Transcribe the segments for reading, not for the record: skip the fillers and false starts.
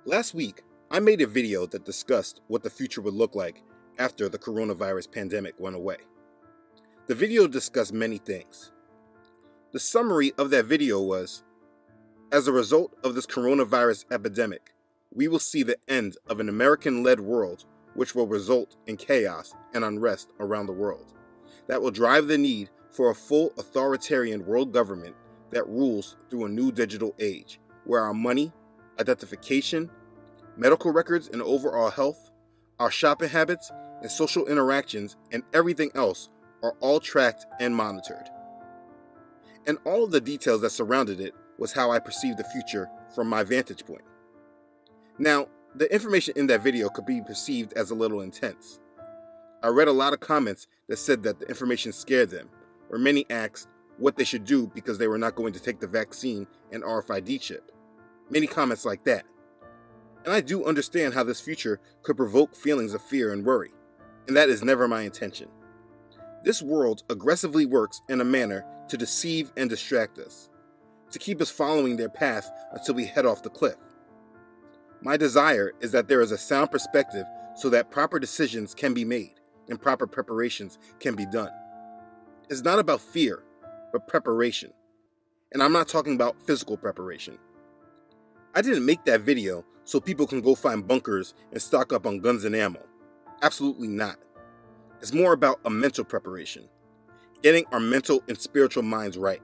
Last week, I made a video that discussed what the future would look like after the coronavirus pandemic went away. The video discussed many things. The summary of that video was, as a result of this coronavirus epidemic, we will see the end of an American-led world which will result in chaos and unrest around the world. That will drive the need for a full authoritarian world government that rules through a new digital age, where our money, identification, medical records and overall health, our shopping habits and social interactions, and everything else are all tracked and monitored. And all of the details that surrounded it was how I perceived the future from my vantage point. Now, the information in that video could be perceived as a little intense. I read a lot of comments that said that the information scared them, or many asked what they should do because they were not going to take the vaccine and RFID chip. Many comments like that. And I do understand how this future could provoke feelings of fear and worry, and that is never my intention. This world aggressively works in a manner to deceive and distract us, to keep us following their path until we head off the cliff. My desire is that there is a sound perspective so that proper decisions can be made and proper preparations can be done. It's not about fear, but preparation. And I'm not talking about physical preparation. I didn't make that video so people can go find bunkers and stock up on guns and ammo. Absolutely not. It's more about a mental preparation, getting our mental and spiritual minds right.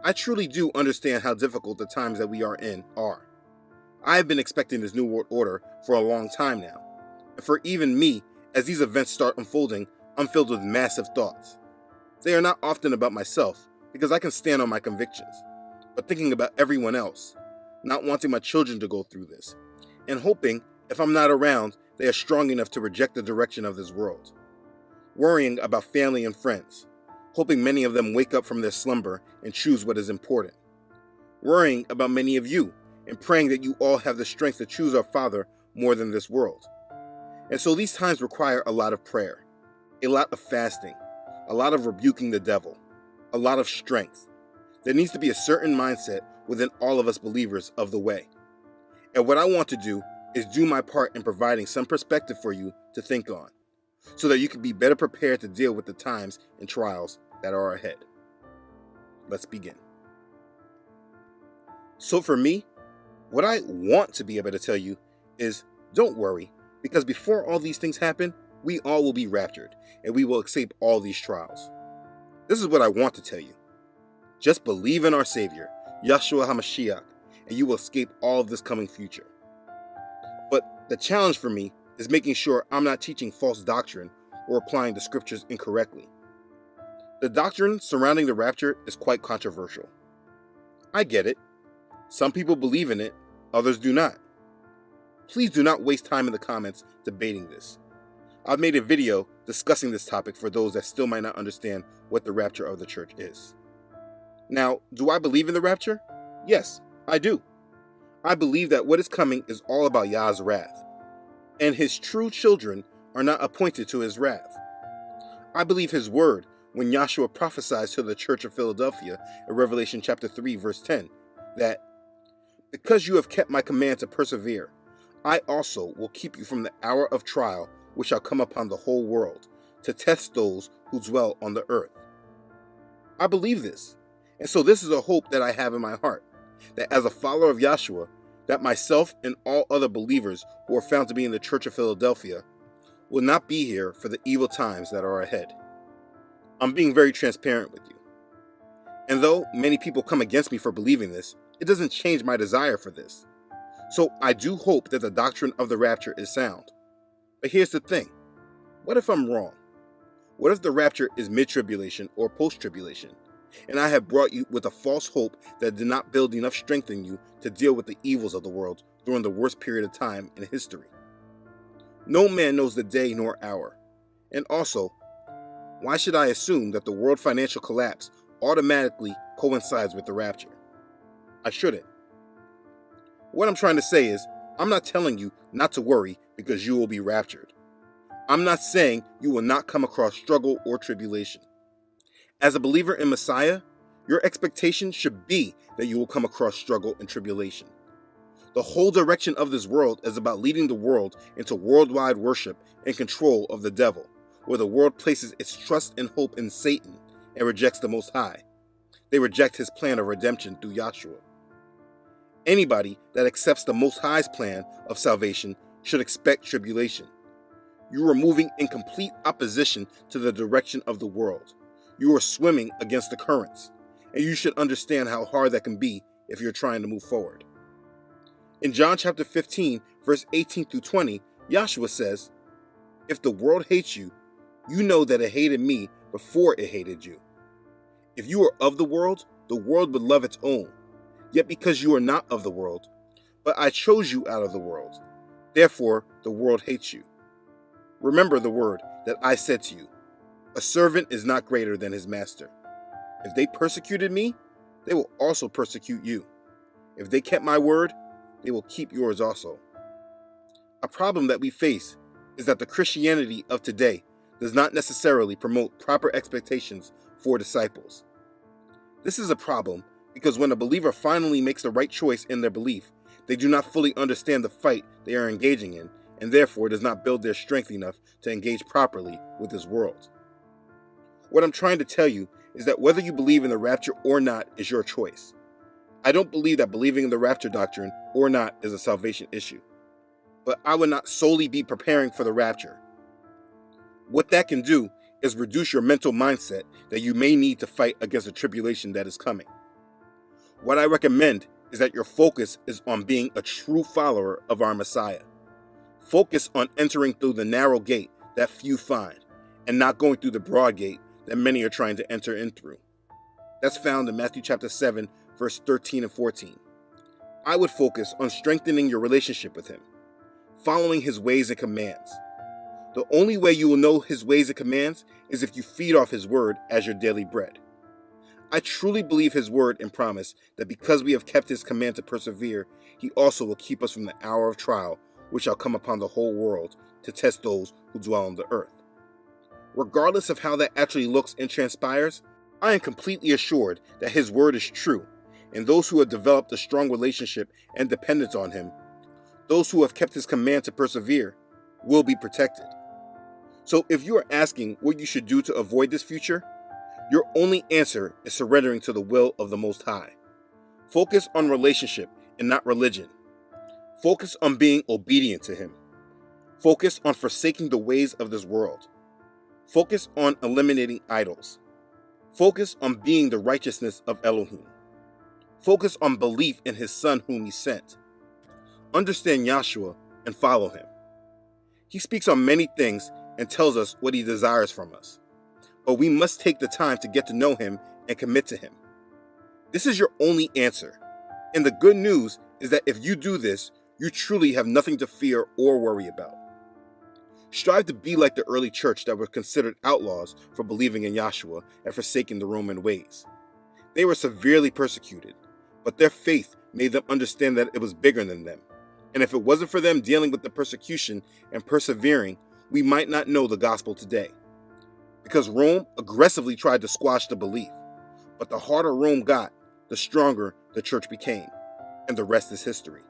I truly do understand how difficult the times that we are in are. I have been expecting this new world order for a long time now. And for even me, as these events start unfolding, I'm filled with massive thoughts. They are not often about myself, because I can stand on my convictions, but thinking about everyone else, not wanting my children to go through this, and hoping, if I'm not around, they are strong enough to reject the direction of this world. Worrying about family and friends, hoping many of them wake up from their slumber and choose what is important. Worrying about many of you, and praying that you all have the strength to choose our Father more than this world. And so these times require a lot of prayer, a lot of fasting, a lot of rebuking the devil, a lot of strength. There needs to be a certain mindset within all of us believers of the way. And what I want to do is do my part in providing some perspective for you to think on, so that you can be better prepared to deal with the times and trials that are ahead. Let's begin. So for me, what I want to be able to tell you is don't worry, because before all these things happen, we all will be raptured and we will escape all these trials. This is what I want to tell you. Just believe in our Savior, Yahshua HaMashiach, and you will escape all of this coming future. But the challenge for me is making sure I'm not teaching false doctrine or applying the scriptures incorrectly. The doctrine surrounding the rapture is quite controversial. I get it. Some people believe in it, others do not. Please do not waste time in the comments debating this. I've made a video discussing this topic for those that still might not understand what the rapture of the church is. Now, do I believe in the rapture? Yes, I do. I believe that what is coming is all about Yah's wrath, and his true children are not appointed to his wrath. I believe his word when Yahshua prophesies to the church of Philadelphia in Revelation chapter 3 verse 10, that because you have kept my command to persevere, I also will keep you from the hour of trial which shall come upon the whole world, to test those who dwell on the earth. I believe this, and so this is a hope that I have in my heart, that as a follower of Yahshua, that myself and all other believers who are found to be in the Church of Philadelphia will not be here for the evil times that are ahead. I'm being very transparent with you. And though many people come against me for believing this, it doesn't change my desire for this. So I do hope that the doctrine of the rapture is sound. But here's the thing. What if I'm wrong? What if the rapture is mid-tribulation or post-tribulation, and I have brought you with a false hope that did not build enough strength in you to deal with the evils of the world during the worst period of time in history? No man knows the day nor hour. And also, why should I assume that the world financial collapse automatically coincides with the rapture? I shouldn't. What I'm trying to say is, I'm not telling you not to worry because you will be raptured. I'm not saying you will not come across struggle or tribulation. As a believer in Messiah, your expectation should be that you will come across struggle and tribulation. The whole direction of this world is about leading the world into worldwide worship and control of the devil, where the world places its trust and hope in Satan and rejects the Most High. They reject his plan of redemption through Yahshua. Anybody that accepts the Most High's plan of salvation should expect tribulation. You are moving in complete opposition to the direction of the world. You are swimming against the currents, and you should understand how hard that can be if you're trying to move forward. In John chapter 15, verse 18 through 20, Yahshua says, "If the world hates you, you know that it hated me before it hated you. If you were of the world would love its own. Yet because you are not of the world, but I chose you out of the world, therefore the world hates you. Remember the word that I said to you, a servant is not greater than his master. If they persecuted me, they will also persecute you. If they kept my word, they will keep yours also." A problem that we face is that the Christianity of today does not necessarily promote proper expectations for disciples. This is a problem because when a believer finally makes the right choice in their belief, they do not fully understand the fight they are engaging in, and therefore does not build their strength enough to engage properly with this world. What I'm trying to tell you is that whether you believe in the rapture or not is your choice. I don't believe that believing in the rapture doctrine or not is a salvation issue, but I would not solely be preparing for the rapture. What that can do is reduce your mental mindset that you may need to fight against the tribulation that is coming. What I recommend is that your focus is on being a true follower of our Messiah. Focus on entering through the narrow gate that few find, and not going through the broad gate that many are trying to enter in through. That's found in Matthew chapter 7, verse 13 and 14. I would focus on strengthening your relationship with him, following his ways and commands. The only way you will know his ways and commands is if you feed off his word as your daily bread. I truly believe his word and promise that because we have kept his command to persevere, he also will keep us from the hour of trial which shall come upon the whole world to test those who dwell on the earth. Regardless of how that actually looks and transpires, I am completely assured that his word is true, and those who have developed a strong relationship and dependence on him, those who have kept his command to persevere, will be protected. So if you are asking what you should do to avoid this future, your only answer is surrendering to the will of the Most High. Focus on relationship and not religion. Focus on being obedient to him. Focus on forsaking the ways of this world. Focus on eliminating idols. Focus on being the righteousness of Elohim. Focus on belief in his Son whom he sent. Understand Yahshua and follow him. He speaks on many things and tells us what he desires from us. But we must take the time to get to know him and commit to him. This is your only answer. And the good news is that if you do this, you truly have nothing to fear or worry about. Strive to be like the early church that were considered outlaws for believing in Yahshua and forsaking the Roman ways. They were severely persecuted, but their faith made them understand that it was bigger than them. And if it wasn't for them dealing with the persecution and persevering, we might not know the gospel today. Because Rome aggressively tried to squash the belief. But the harder Rome got, the stronger the church became. And the rest is history.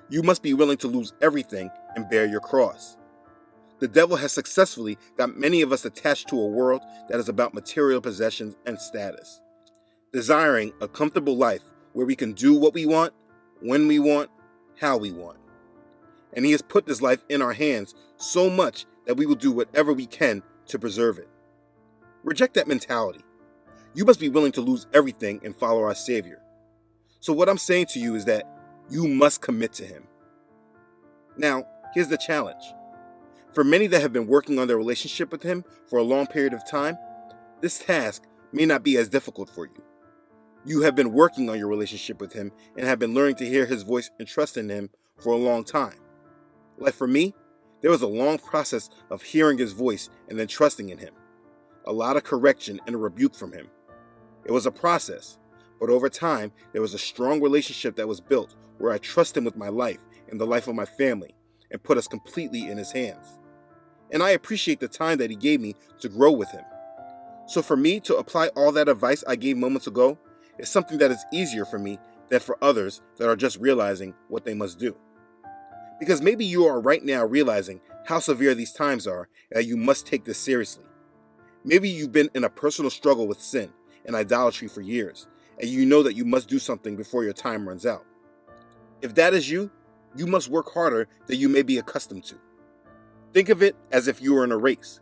You must be willing to lose everything and bear your cross. The devil has successfully got many of us attached to a world that is about material possessions and status, desiring a comfortable life where we can do what we want, when we want, how we want. And he has put this life in our hands so much that we will do whatever we can to preserve it. Reject that mentality. You must be willing to lose everything and follow our Savior. So what I'm saying to you is that you must commit to him. Now, here's the challenge. For many that have been working on their relationship with him for a long period of time, this task may not be as difficult for you. You have been working on your relationship with him and have been learning to hear his voice and trust in him for a long time. Like for me, there was a long process of hearing his voice and then trusting in him. A lot of correction and a rebuke from him. It was a process, but over time, there was a strong relationship that was built where I trust him with my life and the life of my family and put us completely in his hands. And I appreciate the time that he gave me to grow with him. So for me to apply all that advice I gave moments ago is something that is easier for me than for others that are just realizing what they must do. Because maybe you are right now realizing how severe these times are and that you must take this seriously. Maybe you've been in a personal struggle with sin and idolatry for years, and you know that you must do something before your time runs out. If that is you, you must work harder than you may be accustomed to. Think of it as if you were in a race.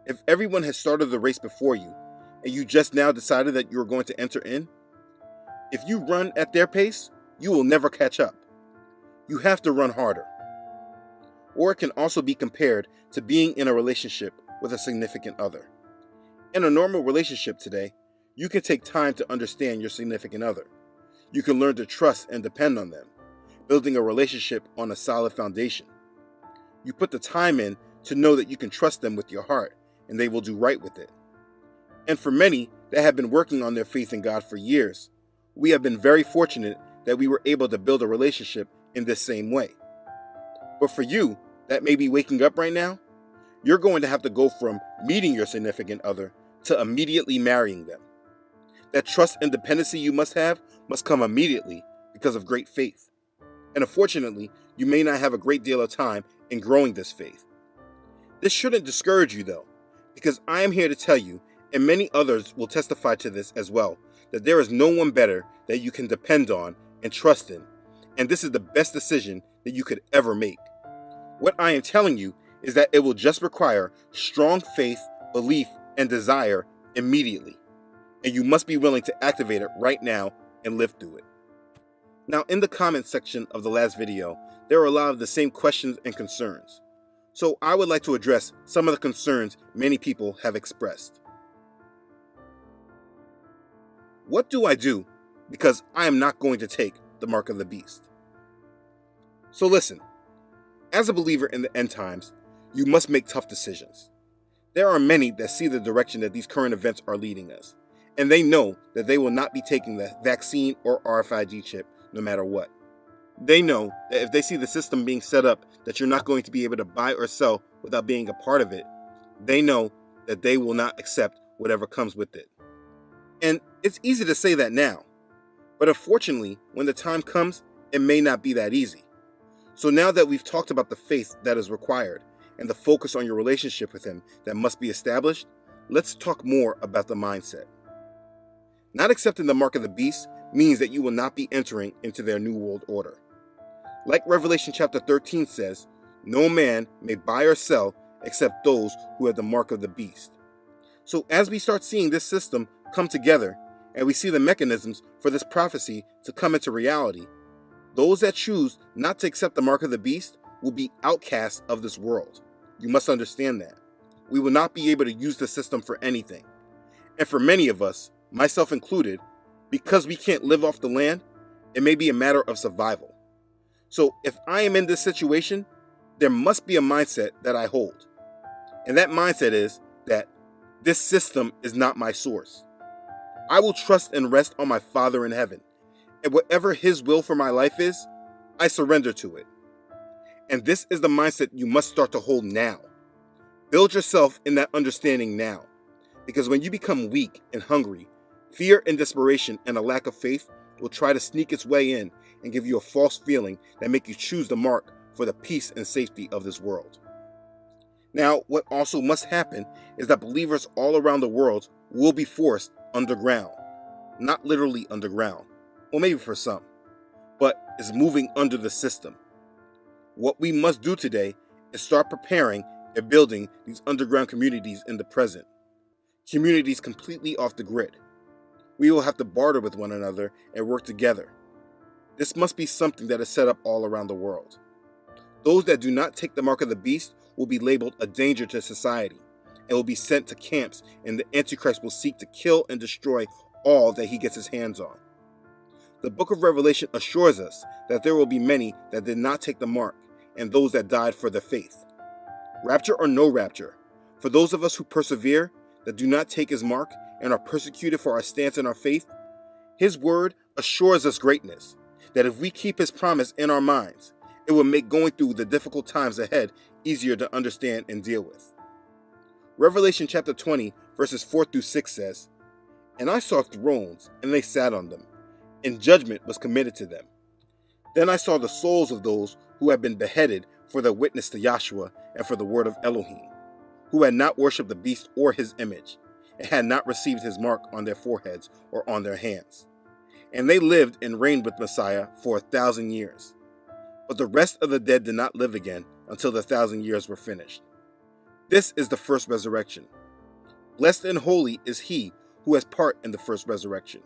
If everyone has started the race before you, and you just now decided that you are going to enter in, if you run at their pace, you will never catch up. You have to run harder. Or it can also be compared to being in a relationship with a significant other. In a normal relationship today, you can take time to understand your significant other. You can learn to trust and depend on them, building a relationship on a solid foundation. You put the time in to know that you can trust them with your heart and they will do right with it. And for many that have been working on their faith in God for years, we have been very fortunate that we were able to build a relationship in this same way. But for you that may be waking up right now, you're going to have to go from meeting your significant other to immediately marrying them. That trust and dependency you must have must come immediately because of great faith. And unfortunately, you may not have a great deal of time in growing this faith. This shouldn't discourage you though, because I am here to tell you, and many others will testify to this as well, that there is no one better that you can depend on and trust in, and this is the best decision that you could ever make. What I am telling you is that it will just require strong faith, belief, and desire immediately, and you must be willing to activate it right now and live through it. Now, in the comments section of the last video, there are a lot of the same questions and concerns. So I would like to address some of the concerns many people have expressed. What do I do because I am not going to take the mark of the beast? So listen, as a believer in the end times, you must make tough decisions. There are many that see the direction that these current events are leading us, and they know that they will not be taking the vaccine or RFID chip no matter what. They know that if they see the system being set up that you're not going to be able to buy or sell without being a part of it, they know that they will not accept whatever comes with it. And it's easy to say that now, but unfortunately, when the time comes, it may not be that easy. So now that we've talked about the faith that is required and the focus on your relationship with Him that must be established, let's talk more about the mindset. Not accepting the mark of the beast means that you will not be entering into their new world order. Like Revelation chapter 13 says, no man may buy or sell except those who have the mark of the beast. So as we start seeing this system come together and we see the mechanisms for this prophecy to come into reality, those that choose not to accept the mark of the beast will be outcasts of this world. You must understand that. We will not be able to use the system for anything. And for many of us, myself included, because we can't live off the land, it may be a matter of survival. So if I am in this situation, there must be a mindset that I hold. And that mindset is that this system is not my source. I will trust and rest on my Father in heaven. And whatever His will for my life is, I surrender to it. And this is the mindset you must start to hold now. Build yourself in that understanding now. Because when you become weak and hungry, fear and desperation and a lack of faith will try to sneak its way in and give you a false feeling that make you choose the mark for the peace and safety of this world. Now, what also must happen is that believers all around the world will be forced underground. Not literally underground, or maybe for some, but is moving under the system. What we must do today is start preparing and building these underground communities in the present. Communities completely off the grid. We will have to barter with one another and work together. This must be something that is set up all around the world. Those that do not take the mark of the beast will be labeled a danger to society and will be sent to camps, and the Antichrist will seek to kill and destroy all that he gets his hands on. The book of Revelation assures us that there will be many that did not take the mark and those that died for the faith. Rapture or no rapture, for those of us who persevere, that do not take His mark and are persecuted for our stance in our faith, His word assures us greatness, that if we keep His promise in our minds, it will make going through the difficult times ahead easier to understand and deal with. Revelation chapter 20, verses 4 through 6 says, "And I saw thrones, and they sat on them, and judgment was committed to them. Then I saw the souls of those who had been beheaded for their witness to Yahshua and for the word of Elohim, who had not worshipped the beast or his image, and had not received his mark on their foreheads or on their hands. And they lived and reigned with Messiah for 1,000 years. But the rest of the dead did not live again until the 1,000 years were finished. This is the first resurrection. Blessed and holy is he who has part in the first resurrection.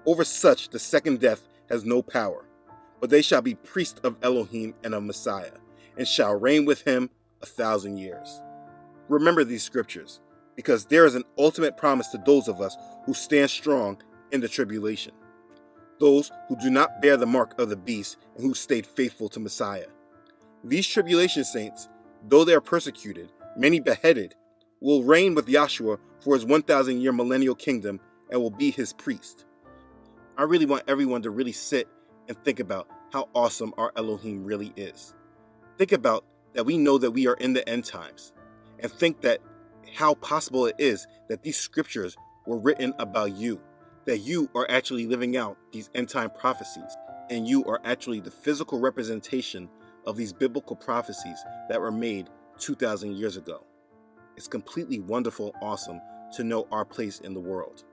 Over such the second death has no power, but they shall be priests of Elohim and of Messiah, and shall reign with him 1,000 years. Remember these scriptures, because there is an ultimate promise to those of us who stand strong in the tribulation, those who do not bear the mark of the beast and who stayed faithful to Messiah. These tribulation saints, though they are persecuted, many beheaded, will reign with Yahshua for his 1,000-year millennial kingdom and will be his priest. I really want everyone to really sit and think about how awesome our Elohim really is. Think about that we know that we are in the end times, and think that how possible it is that these scriptures were written about you, that you are actually living out these end time prophecies, and you are actually the physical representation of these biblical prophecies that were made 2,000 years ago. It's completely wonderful, awesome to know our place in the world.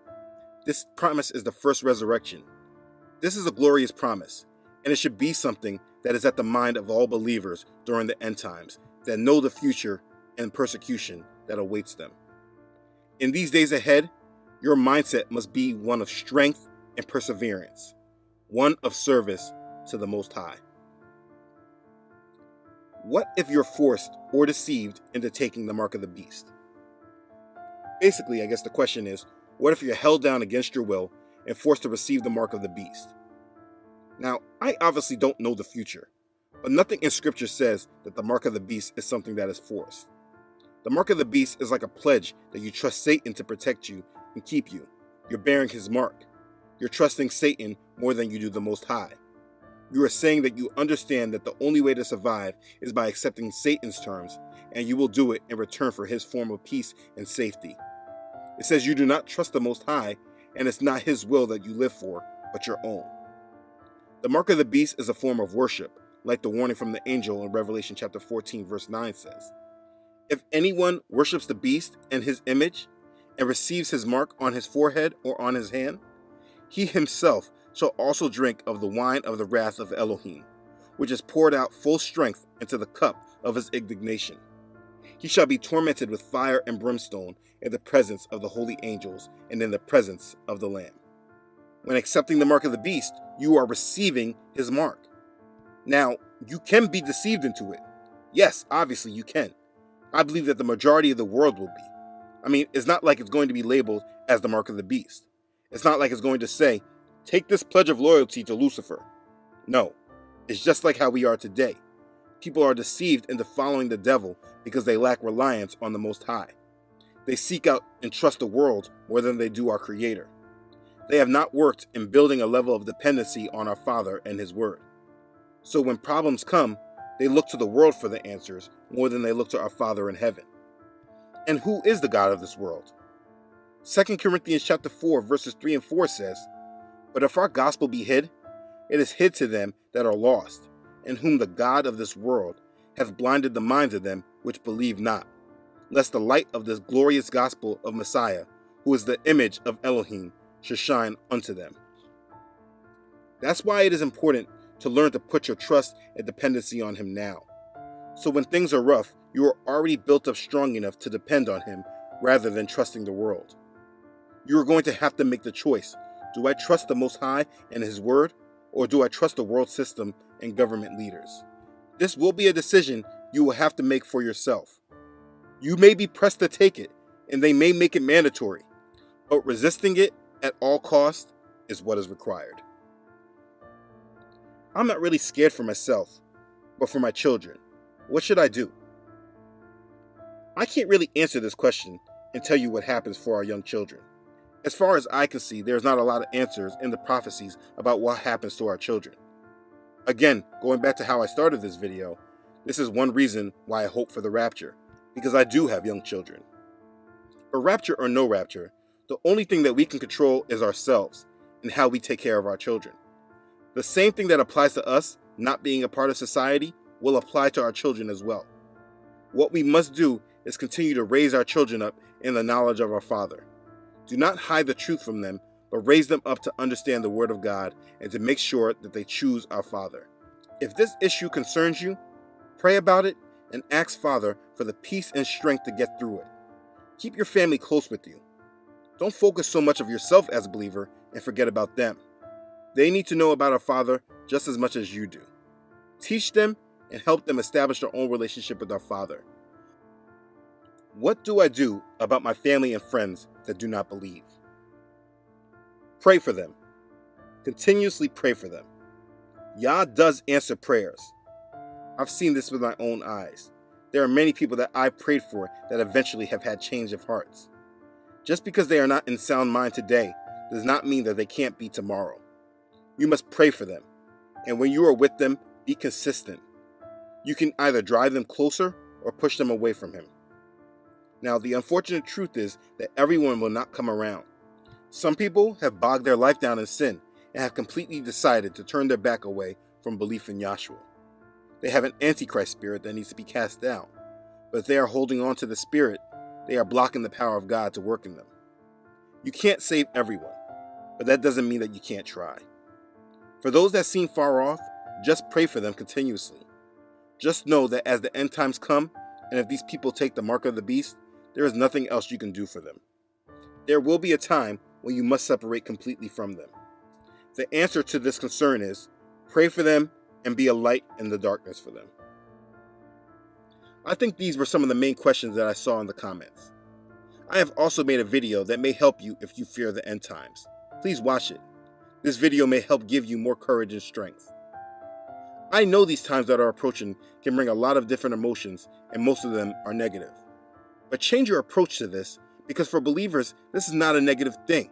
This promise is the first resurrection. This is a glorious promise, and it should be something that is at the mind of all believers during the end times that know the future and persecution that awaits them. In these days ahead, your mindset must be one of strength and perseverance, one of service to the Most High. What if you're forced or deceived into taking the mark of the beast? Basically, I guess the question is, what if you're held down against your will and forced to receive the mark of the beast? Now, I obviously don't know the future, but nothing in Scripture says that the mark of the beast is something that is forced. The mark of the beast is like a pledge that you trust Satan to protect you and keep you. You're bearing his mark. You're trusting Satan more than you do the Most High. You are saying that you understand that the only way to survive is by accepting Satan's terms, and you will do it in return for his form of peace and safety. It says you do not trust the Most High, and it's not his will that you live for, but your own. The mark of the beast is a form of worship, like the warning from the angel in Revelation chapter 14, verse 9 says. If anyone worships the beast and his image, and receives his mark on his forehead or on his hand, he himself shall also drink of the wine of the wrath of Elohim, which is poured out full strength into the cup of his indignation. He shall be tormented with fire and brimstone in the presence of the holy angels and in the presence of the Lamb. When accepting the mark of the beast, you are receiving his mark. Now, you can be deceived into it. Yes, obviously you can. I believe that the majority of the world will be. I mean, it's not like it's going to be labeled as the mark of the beast. It's not like it's going to say, take this pledge of loyalty to Lucifer. No, it's just like how we are today. People are deceived into following the devil because they lack reliance on the Most High. They seek out and trust the world more than they do our Creator. They have not worked in building a level of dependency on our Father and His Word. So when problems come, they look to the world for the answers more than they look to our Father in heaven. And who is the God of this world? 2 Corinthians chapter 4, verses 3 and 4 says, But if our gospel be hid, it is hid to them that are lost, in whom the God of this world hath blinded the minds of them which believe not, lest the light of this glorious gospel of Messiah, who is the image of Elohim, should shine unto them. That's why it is important to learn to put your trust and dependency on him now. So when things are rough, you are already built up strong enough to depend on him rather than trusting the world. You are going to have to make the choice. Do I trust the Most High and His Word, or do I trust the world system and government leaders? This will be a decision you will have to make for yourself. You may be pressed to take it, and they may make it mandatory, but resisting it at all costs is what is required. I'm not really scared for myself, but for my children. What should I do? I can't really answer this question and tell you what happens for our young children. As far as I can see, there's not a lot of answers in the prophecies about what happens to our children. Again, going back to how I started this video, this is one reason why I hope for the rapture, because I do have young children. But rapture or no rapture, the only thing that we can control is ourselves, in how we take care of our children. The same thing that applies to us not being a part of society will apply to our children as well. What we must do is continue to raise our children up in the knowledge of our Father. Do not hide the truth from them, but raise them up to understand the Word of God and to make sure that they choose our Father. If this issue concerns you, pray about it and ask Father for the peace and strength to get through it. Keep your family close with you. Don't focus so much of yourself as a believer and forget about them. They need to know about our Father just as much as you do. Teach them and help them establish their own relationship with our Father. What do I do about my family and friends that do not believe? Pray for them. Continuously pray for them. Yah does answer prayers. I've seen this with my own eyes. There are many people that I prayed for that eventually have had change of hearts. Just because they are not in sound mind today does not mean that they can't be tomorrow. You must pray for them, and when you are with them, be consistent. You can either drive them closer or push them away from Him. Now, the unfortunate truth is that everyone will not come around. Some people have bogged their life down in sin and have completely decided to turn their back away from belief in Yahshua. They have an antichrist spirit that needs to be cast down, but if they are holding on to the spirit, they are blocking the power of God to work in them. You can't save everyone, but that doesn't mean that you can't try. For those that seem far off, just pray for them continuously. Just know that as the end times come, and if these people take the mark of the beast, there is nothing else you can do for them. There will be a time when you must separate completely from them. The answer to this concern is, pray for them and be a light in the darkness for them. I think these were some of the main questions that I saw in the comments. I have also made a video that may help you if you fear the end times. Please watch it. This video may help give you more courage and strength. I know these times that are approaching can bring a lot of different emotions, and most of them are negative. But change your approach to this, because for believers, this is not a negative thing.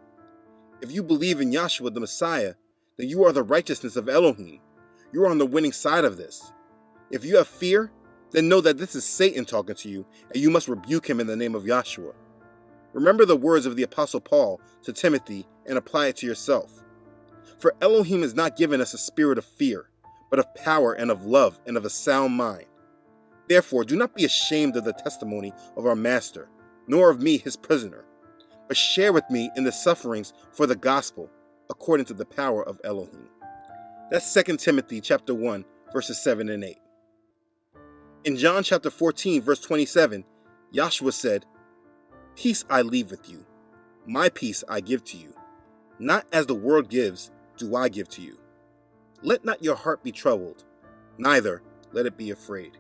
If you believe in Yahshua the Messiah, then you are the righteousness of Elohim. You are on the winning side of this. If you have fear, then know that this is Satan talking to you, and you must rebuke him in the name of Yahshua. Remember the words of the Apostle Paul to Timothy and apply it to yourself. For Elohim has not given us a spirit of fear, but of power and of love and of a sound mind. Therefore, do not be ashamed of the testimony of our Master, nor of me his prisoner, but share with me in the sufferings for the gospel, according to the power of Elohim. That's 2 Timothy chapter 1, verses 7 and 8. In John chapter 14, verse 27, Yahshua said, "Peace I leave with you, my peace I give to you. Not as the world gives, do I give to you. Let not your heart be troubled, neither let it be afraid."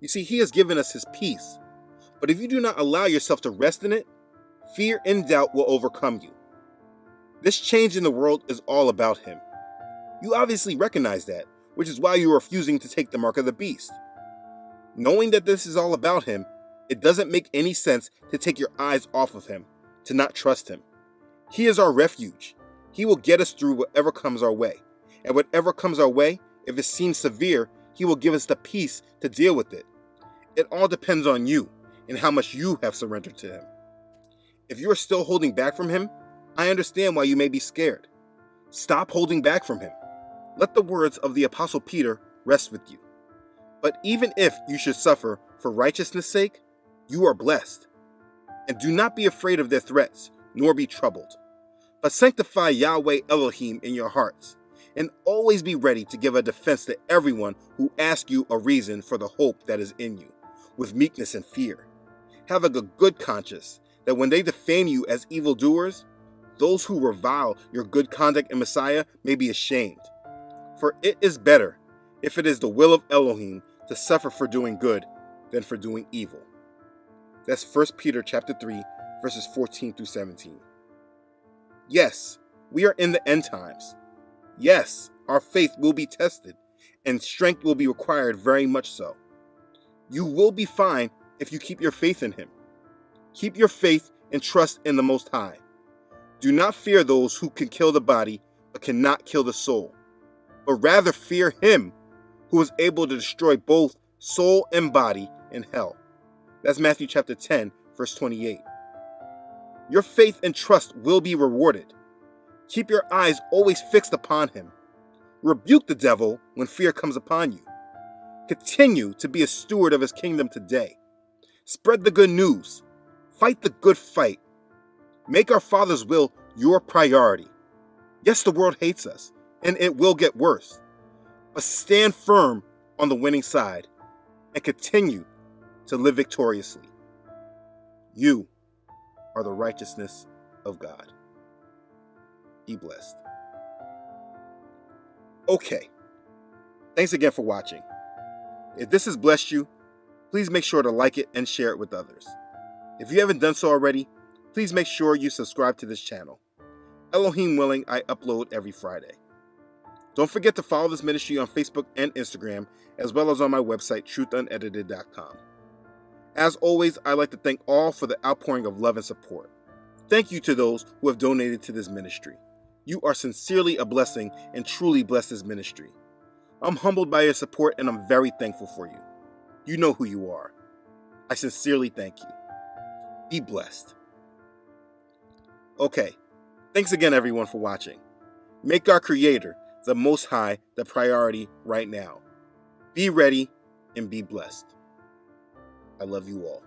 You see, he has given us his peace, but if you do not allow yourself to rest in it, fear and doubt will overcome you. This change in the world is all about him. You obviously recognize that, which is why you are refusing to take the mark of the beast. Knowing that this is all about him, it doesn't make any sense to take your eyes off of him, to not trust him. He is our refuge. He will get us through whatever comes our way. And whatever comes our way, if it seems severe, he will give us the peace to deal with it. It all depends on you and how much you have surrendered to him. If you are still holding back from him, I understand why you may be scared. Stop holding back from him. Let the words of the Apostle Peter rest with you. But even if you should suffer for righteousness' sake, you are blessed. And do not be afraid of their threats, nor be troubled. But sanctify Yahweh Elohim in your hearts, and always be ready to give a defense to everyone who asks you a reason for the hope that is in you, with meekness and fear. Having a good conscience, that when they defame you as evildoers, those who revile your good conduct in Messiah may be ashamed. For it is better, if it is the will of Elohim, to suffer for doing good than for doing evil. That's 1 Peter chapter 3, verses 14 through 17. Yes, we are in the end times. Yes, our faith will be tested, and strength will be required very much so. You will be fine if you keep your faith in him. Keep your faith and trust in the Most High. Do not fear those who can kill the body, but cannot kill the soul, but rather fear him who is able to destroy both soul and body in hell. That's Matthew chapter 10, verse 28. Your faith and trust will be rewarded. Keep your eyes always fixed upon him. Rebuke the devil when fear comes upon you. Continue to be a steward of his kingdom today. Spread the good news. Fight the good fight. Make our Father's will your priority. Yes, the world hates us, and it will get worse. But stand firm on the winning side and continue to live victoriously. You are the righteousness of God. Be blessed. Okay, thanks again for watching. If this has blessed you, please make sure to like it and share it with others. If you haven't done so already, please make sure you subscribe to this channel. Elohim willing, I upload every Friday. Don't forget to follow this ministry on Facebook and Instagram, as well as on my website, truthunedited.com. As always, I'd like to thank all for the outpouring of love and support. Thank you to those who have donated to this ministry. You are sincerely a blessing and truly bless this ministry. I'm humbled by your support and I'm very thankful for you. You know who you are. I sincerely thank you. Be blessed. Okay, thanks again everyone for watching. Make our Creator, the Most High, the priority right now. Be ready and be blessed. I love you all.